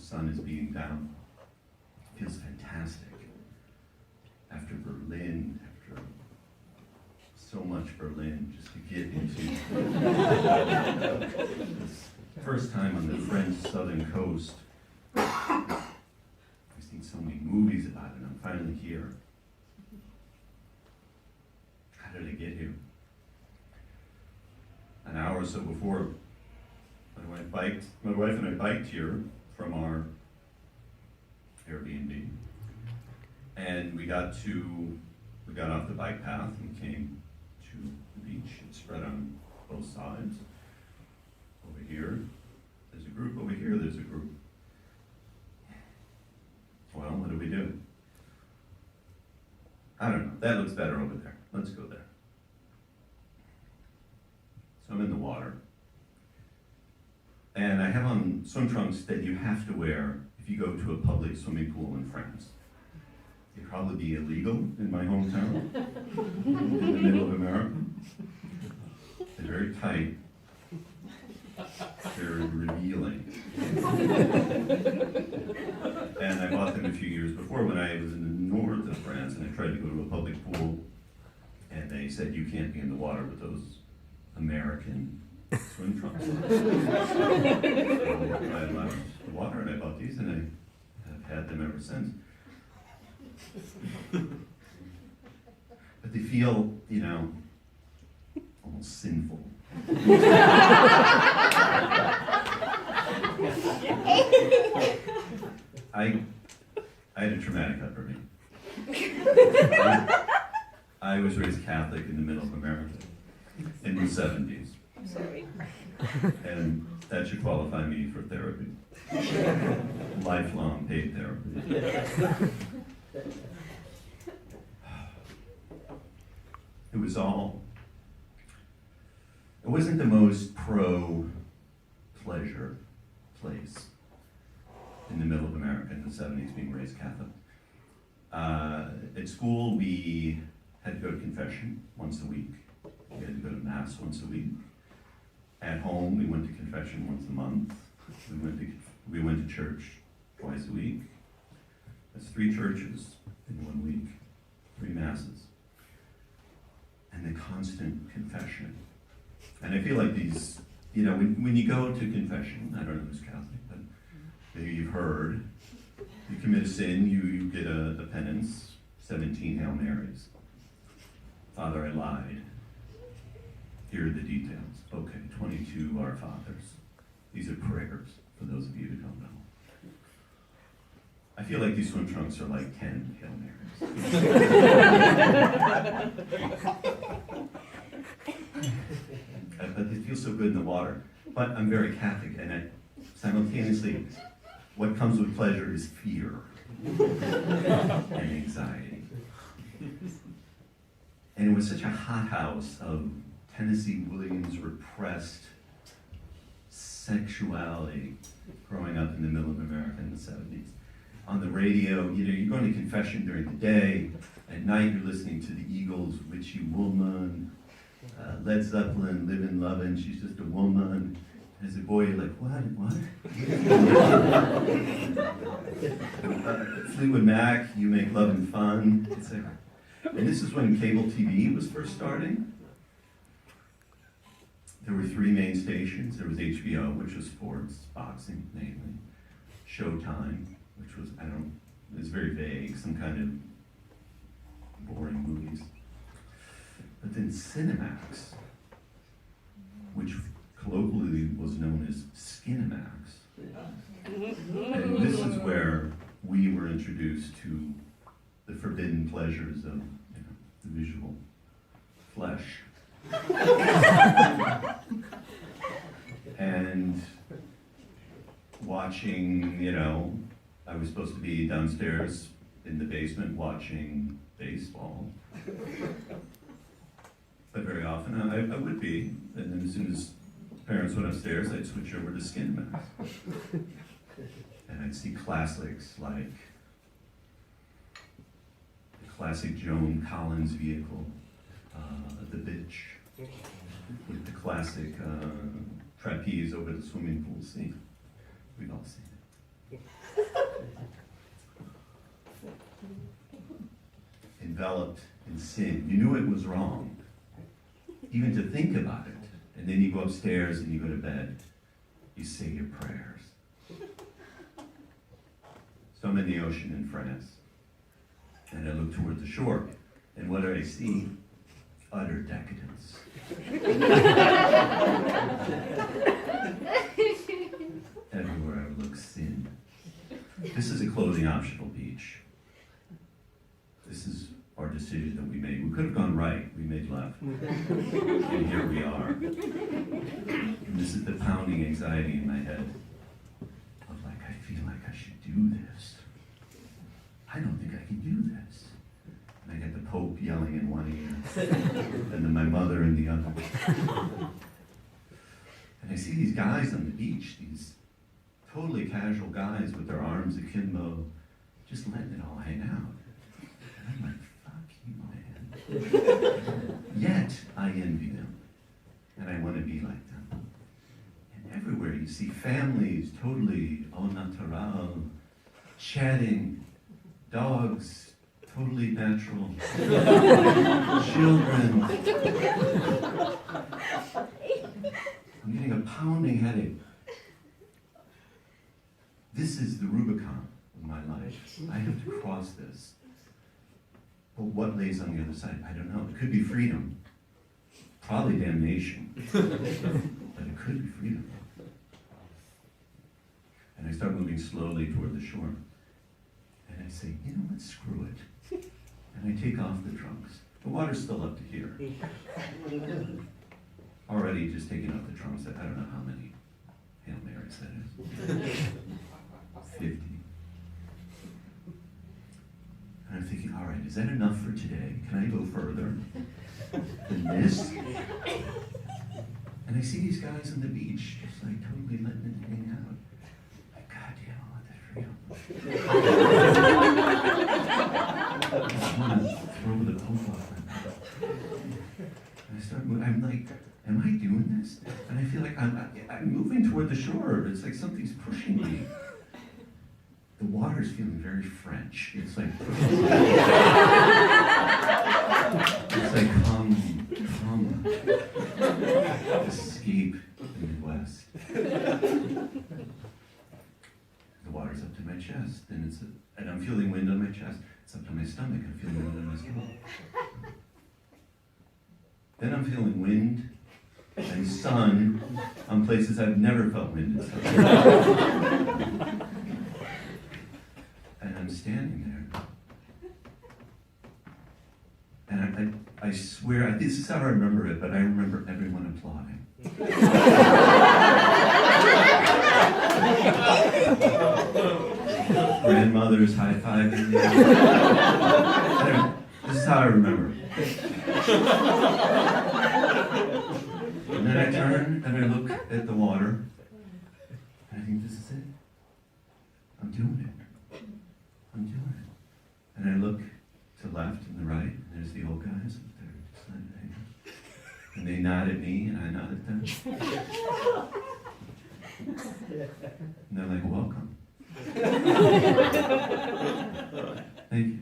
sun is beating down. It feels fantastic. After Berlin, after so much Berlin, just to get into this first time on the French southern coast. I've seen so many movies about it, and I'm finally here. How did I get here? An hour or so before, my wife and I biked here from our Airbnb, and we got off the bike path and came to the beach. It's spread on both sides. Over here, there's a group. Over here, there's a group. Well, what do we do? I don't know. That looks better over there. Let's go there. So I'm in the water. And I have on swim trunks that you have to wear if you go to a public swimming pool in France. They'd probably be illegal in my hometown, in the middle of America. They're very tight. They're revealing. And I bought them a few years before when I was in the north of France, and I tried to go to a public pool, and they said, you can't be in the water with those American swim trunks. So I left the water, and I bought these, and I have had them ever since. But they feel, almost sinful. I had a traumatic upbringing. I was raised Catholic in the middle of America in the 70s. Sorry. And that should qualify me for therapy. Lifelong paid therapy. It wasn't the most pro-pleasure place in the middle of America in the 70s, being raised Catholic. At school, we had to go to confession once a week. We had to go to Mass once a week. At home, we went to confession once a month. We went to church twice a week. That's 3 churches in 1 week, 3 Masses. And the constant confession. And I feel like these, when you go to confession, I don't know who's Catholic, but maybe you've heard, you commit a sin, you get a penance, 17 Hail Marys. Father, I lied. Here are the details. Okay, 22 Our Fathers. These are prayers, for those of you who don't know. I feel like these swim trunks are like 10 Hail Marys. But they feel so good in the water. But I'm very Catholic, and simultaneously, what comes with pleasure is fear and anxiety. And it was such a hothouse of Tennessee Williams repressed sexuality growing up in the middle of America in the 70s. On the radio, you're going to confession during the day. At night, you're listening to the Eagles, Witchy Woman, Led Zeppelin, Livin' Lovin', She's Just a Woman. As a boy, you're like, what? Fleetwood Mac, You Make Lovin' Fun. It's like, and this is when cable TV was first starting. There were 3 main stations. There was HBO, which was sports, boxing mainly. Showtime, which was, it's very vague, some kind of boring movies. But then Cinemax, which colloquially was known as Skinemax. And this is where we were introduced to the forbidden pleasures of the visual flesh. And watching, I was supposed to be downstairs in the basement watching baseball. But very often I would be, and then as soon as parents went upstairs, I'd switch over to Skinemax. And I'd see classics like the classic Joan Collins vehicle, The Bitch, with the classic trapeze over the swimming pool scene. We've all seen it. Enveloped in sin. You knew it was wrong, even to think about it. And then you go upstairs and you go to bed. You say your prayers. So I'm in the ocean in France, and I look toward the shore, and what do I see? Utter decadence. Everywhere I look, sin. This is a clothing optional beach. This is our decision that we made. We could have gone right, we made left. And here we are. And this is the pounding anxiety in my head of like, I feel like I should do this. I don't think I can do this. And I get the Pope yelling in one ear, and then my mother in the other. And I see these guys on the beach, these totally casual guys with their arms akimbo, just letting it all hang out. And I'm like, fuck you, man. Yet, I envy them. And I want to be like them. And everywhere you see families totally au natural, chatting, dogs, totally natural, children. I'm getting a pounding headache. This is the Rubicon of my life. I have to cross this. But what lays on the other side? I don't know. It could be freedom. Probably damnation. But it could be freedom. And I start moving slowly toward the shore. And I say, you know what, screw it. And I take off the trunks. The water's still up to here. Already just taking off the trunks. I don't know how many Hail Marys that is. 50. And I'm thinking, all right, is that enough for today? Can I go further than this? And I see these guys on the beach, just like totally letting it hang out. Like, God damn, I want that freedom. I just want to throw the Pope off my back. And I start moving. I'm like, am I doing this? And I feel like I'm moving toward the shore. It's like something's pushing me. The water's feeling very French. It's like, come, escape the Midwest. The water's up to my chest, and I'm feeling wind on my chest. It's up to my stomach. I'm feeling wind on my stomach. Then I'm feeling wind and sun on places I've never felt wind and sun. And I'm standing there. And I swear, this is how I remember it, but I remember everyone applauding. Grandmothers high-fiving. This is how I remember it. And then I turn and I look at the water, and I think, this is it. I'm doing it. I'm doing it. And I look to left and the right, and there's the old guys up there just letting it hang out. And they nod at me, and I nod at them. And they're like, welcome. Thank you.